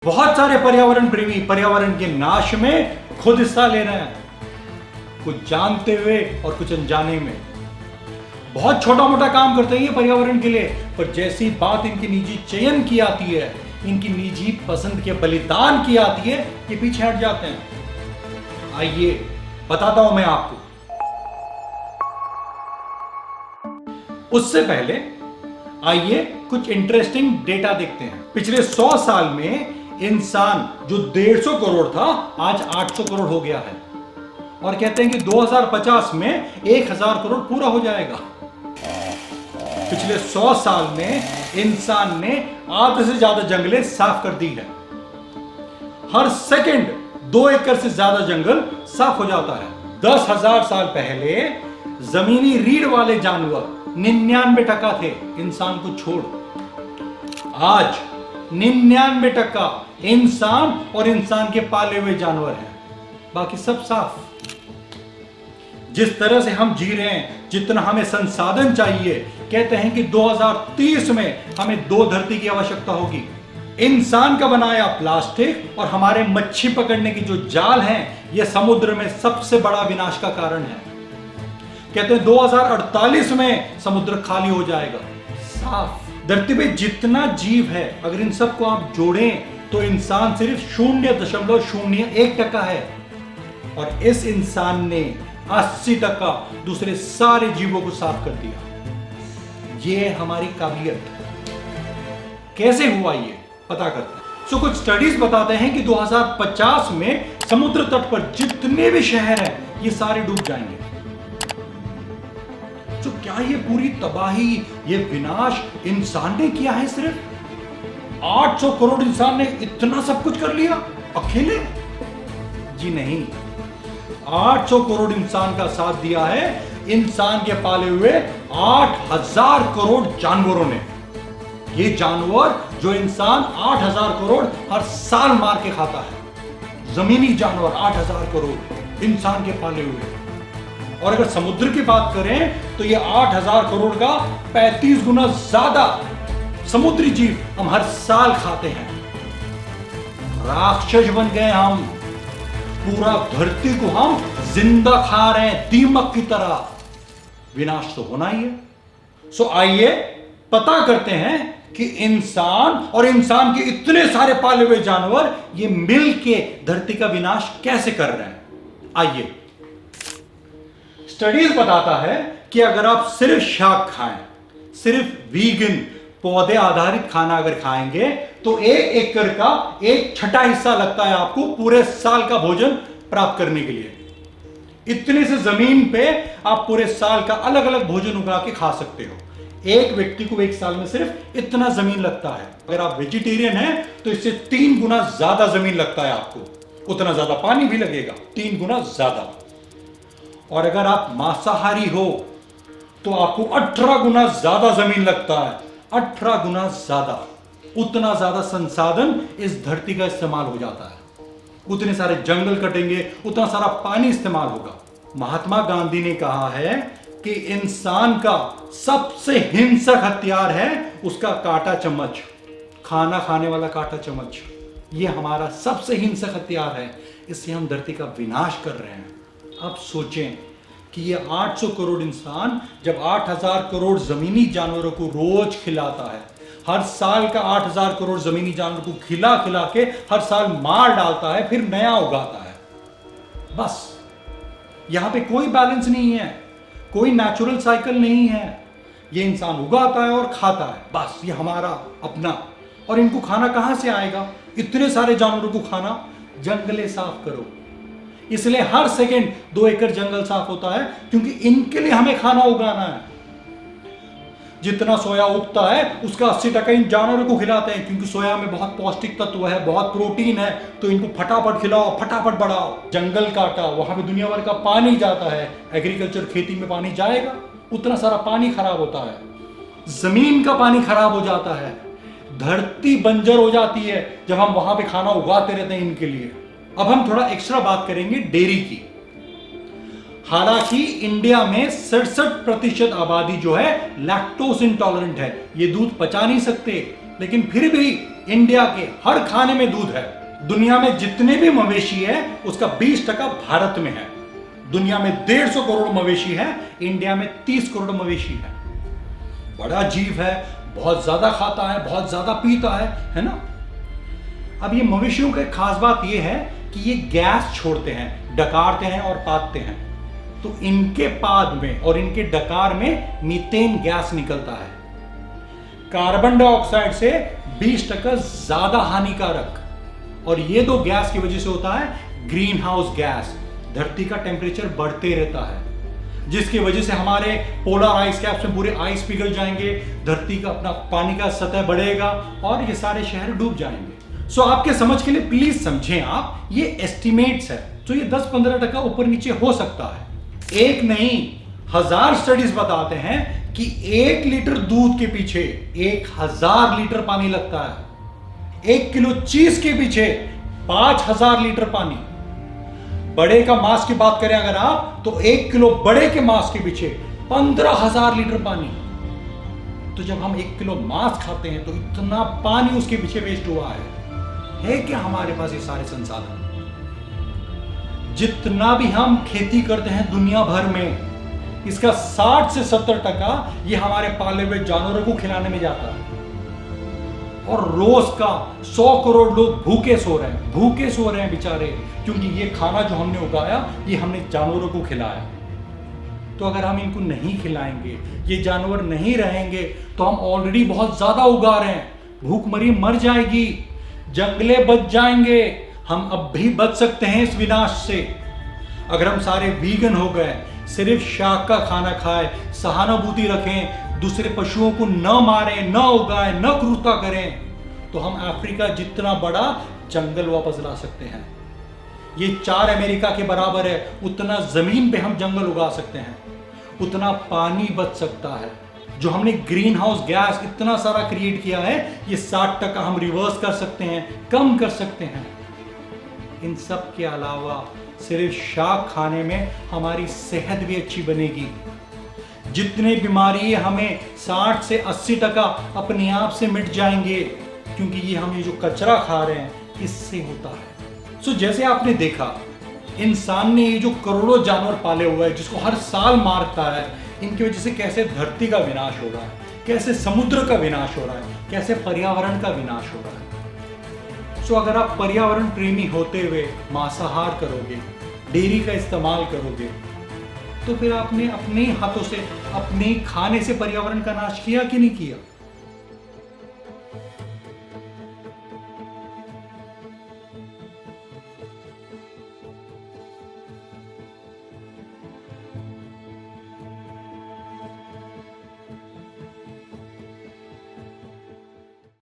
बहुत सारे पर्यावरण प्रेमी पर्यावरण के नाश में खुद हिस्सा ले रहे हैं, कुछ जानते हुए और कुछ अनजाने में। बहुत छोटा मोटा काम करते हैं ये पर्यावरण के लिए, पर जैसी बात इनकी निजी चयन की आती है, इनकी निजी पसंद के बलिदान की आती है, ये पीछे हट जाते हैं। आइए बताता हूं मैं आपको। उससे पहले आइए कुछ इंटरेस्टिंग डेटा देखते हैं। पिछले 100 साल में इंसान जो 150 करोड़ था आज 800 करोड़ हो गया है, और कहते हैं कि 2050 में 1000 करोड़ पूरा हो जाएगा। पिछले 100 साल में इंसान ने आधे से ज्यादा जंगलें साफ कर दी है। हर सेकंड 2 एकड़ से ज्यादा जंगल साफ हो जाता है। 10,000 साल पहले जमीनी रीढ़ वाले जानवर 99% थे, इंसान को छोड़। आज 99% इंसान और इंसान के पाले हुए जानवर हैं, बाकी सब साफ। जिस तरह से हम जी रहे हैं, जितना हमें संसाधन चाहिए, कहते हैं कि 2030 में हमें 2 धरती की आवश्यकता होगी। इंसान का बनाया प्लास्टिक और हमारे मच्छी पकड़ने की जो जाल हैं, यह समुद्र में सबसे बड़ा विनाश का कारण है। कहते हैं 2048 में समुद्र खाली हो जाएगा, साफ। धरती पे जितना जीव है, अगर इन सबको आप जोड़ें तो इंसान सिर्फ 0.01% है, और इस इंसान ने 80% दूसरे सारे जीवों को साफ कर दिया। ये हमारी काबिलियत कैसे हुआ, ये पता करते हैं। कुछ स्टडीज बताते हैं कि 2050 में समुद्र तट पर जितने भी शहर हैं, ये सारे डूब जाएंगे। तो क्या ये पूरी तबाही, ये विनाश इंसान ने किया है? सिर्फ 800 करोड़ इंसान ने इतना सब कुछ कर लिया अकेले? जी नहीं, 800 करोड़ इंसान का साथ दिया है इंसान के पाले हुए 8000 करोड़ जानवरों ने। ये जानवर जो इंसान 8000 करोड़ हर साल मार के खाता है, जमीनी जानवर 8000 करोड़ इंसान के पाले हुए। और अगर समुद्र की बात करें तो ये 8000 करोड़ का 35 गुना ज्यादा समुद्री जीव हम हर साल खाते हैं। राक्षस बन गए हम, पूरा धरती को हम जिंदा खा रहे हैं दीमक की तरह। विनाश तो होना ही है। आइए पता करते हैं कि इंसान और इंसान के इतने सारे पाले हुए जानवर ये मिल के धरती का विनाश कैसे कर रहे हैं। आइए, स्टडीज बताता है कि अगर आप सिर्फ शाक खाएं, सिर्फ वीगन पौधे आधारित खाना अगर खाएंगे, तो 1 एकड़ का 1/6 हिस्सा लगता है आपको पूरे साल का भोजन प्राप्त करने के लिए। इतने से जमीन पे आप पूरे साल का अलग अलग भोजन उगा के खा सकते हो। एक व्यक्ति को 1 साल में सिर्फ इतना जमीन लगता है। अगर आप वेजिटेरियन हैं तो इससे 3 गुना ज्यादा जमीन लगता है आपको, उतना ज्यादा पानी भी लगेगा, 3 गुना ज्यादा। और अगर आप मांसाहारी हो तो आपको 18 गुना ज्यादा जमीन लगता है, 18 गुना ज्यादा। उतना ज्यादा संसाधन इस धरती का इस्तेमाल हो जाता है। उतने सारे जंगल कटेंगे, उतना सारा पानी इस्तेमाल होगा। महात्मा गांधी ने कहा है कि इंसान का सबसे हिंसक हथियार है उसका कांटा चम्मच, खाना खाने वाला कांटा चम्मच। ये हमारा सबसे हिंसक हथियार है, इससे हम धरती का विनाश कर रहे हैं। अब सोचें कि ये 800 करोड़ इंसान जब 8000 करोड़ जमीनी जानवरों को रोज खिलाता है, हर साल का 8000 करोड़ जमीनी जानवर को खिला खिला के हर साल मार डालता है, फिर नया उगाता है। बस यहां पे कोई बैलेंस नहीं है, कोई नेचुरल साइकिल नहीं है। ये इंसान उगाता है और खाता है, बस ये हमारा अपना। और इनको खाना कहां से आएगा? इतने सारे जानवरों को खाना, जंगलें साफ करो। इसलिए हर सेकंड 2 एकड़ जंगल साफ होता है, क्योंकि इनके लिए हमें खाना उगाना है। जितना सोया उगता है उसका 80% इन जानवरों को खिलाते हैं, क्योंकि सोया में बहुत पौष्टिक तत्व है, बहुत प्रोटीन है, तो इनको फटाफट खिलाओ, फटाफट बढ़ाओ। जंगल काटा, वहां पे दुनिया भर का पानी जाता है, एग्रीकल्चर खेती में पानी जाएगा, उतना सारा पानी खराब होता है, जमीन का पानी खराब हो जाता है, धरती बंजर हो जाती है जब हम वहां पे खाना उगाते रहते हैं इनके लिए। अब हम थोड़ा एक्स्ट्रा बात करेंगे डेयरी की। हालांकि इंडिया में 67% आबादी जो है लैक्टोज इंटॉलरेंट है, ये दूध पचा नहीं सकते, लेकिन फिर भी इंडिया के हर खाने में दूध है। दुनिया में जितने भी मवेशी है उसका 20% भारत में है। दुनिया में 150 करोड़ मवेशी है, इंडिया में 30 करोड़ मवेशी है। बड़ा जीव है, बहुत ज्यादा खाता है, बहुत ज्यादा पीता है ना। अब ये मवेशियों की खास बात ये है कि ये गैस छोड़ते हैं, डकारते हैं और पादते हैं। तो इनके पाद में और इनके डकार में मीथेन गैस निकलता है, कार्बन डाइऑक्साइड से 20% ज्यादा हानिकारक। और ये दो गैस की वजह से होता है ग्रीन हाउस गैस। धरती का टेम्परेचर बढ़ते रहता है, जिसकी वजह से हमारे पोलर आइस कैप्स में पूरे आइस पिघल जाएंगे, धरती का अपना पानी का सतह बढ़ेगा और ये सारे शहर डूब जाएंगे। सो आपके समझ के लिए प्लीज समझें आप, ये एस्टिमेट्स है, तो ये 10-15% ऊपर नीचे हो सकता है। एक नहीं, 1000 स्टडीज बताते हैं कि 1 लीटर दूध के पीछे 1000 लीटर पानी लगता है। 1 किलो चीज के पीछे 5000 लीटर पानी। बड़े का मांस की बात करें अगर आप, तो 1 किलो बड़े के मांस के पीछे 15000 लीटर पानी। तो जब हम 1 किलो मांस खाते हैं तो इतना पानी उसके पीछे वेस्ट हुआ है क्या हमारे पास ये सारे संसाधन? जितना भी हम खेती करते हैं दुनिया भर में, इसका 60 से 70% ये हमारे पाले हुए जानवरों को खिलाने में जाता है। और रोज का 100 करोड़ लोग भूखे सो रहे हैं बेचारे, क्योंकि ये खाना जो हमने उगाया ये हमने जानवरों को खिलाया। तो अगर हम इनको नहीं खिलाएंगे, ये जानवर नहीं रहेंगे, तो हम ऑलरेडी बहुत ज्यादा उगा रहे हैं, भूखमरी मर जाएगी, जंगले बच जाएंगे, हम अब भी बच सकते हैं इस विनाश से। अगर हम सारे वीगन हो गए, सिर्फ शाक का खाना खाए, सहानुभूति रखें, दूसरे पशुओं को न मारें, न उगाएं, न क्रूरता करें, तो हम अफ्रीका जितना बड़ा जंगल वापस ला सकते हैं। ये 4 अमेरिका के बराबर है, उतना जमीन पे हम जंगल उगा सकते हैं, उतना पानी बच सकता है। जो हमने ग्रीन हाउस गैस इतना सारा क्रिएट किया है, ये 60% हम रिवर्स कर सकते हैं, कम कर सकते हैं। इन सब के अलावा सिर्फ शाक खाने में हमारी सेहत भी अच्छी बनेगी। जितने बीमारी हमें 60 से 80% अपने आप से मिट जाएंगे, क्योंकि ये हम ये जो कचरा खा रहे हैं इससे होता है। सो जैसे आपने देखा, इंसान ने ये जो करोड़ों जानवर पाले हुए हैं जिसको हर साल मारता है, इनकी वजह से कैसे धरती का विनाश हो रहा है, कैसे समुद्र का विनाश हो रहा है, कैसे पर्यावरण का विनाश हो रहा है। सो अगर आप पर्यावरण प्रेमी होते हुए मांसाहार करोगे, डेयरी का इस्तेमाल करोगे, तो फिर आपने अपने हाथों से अपने खाने से पर्यावरण का नाश किया कि नहीं किया?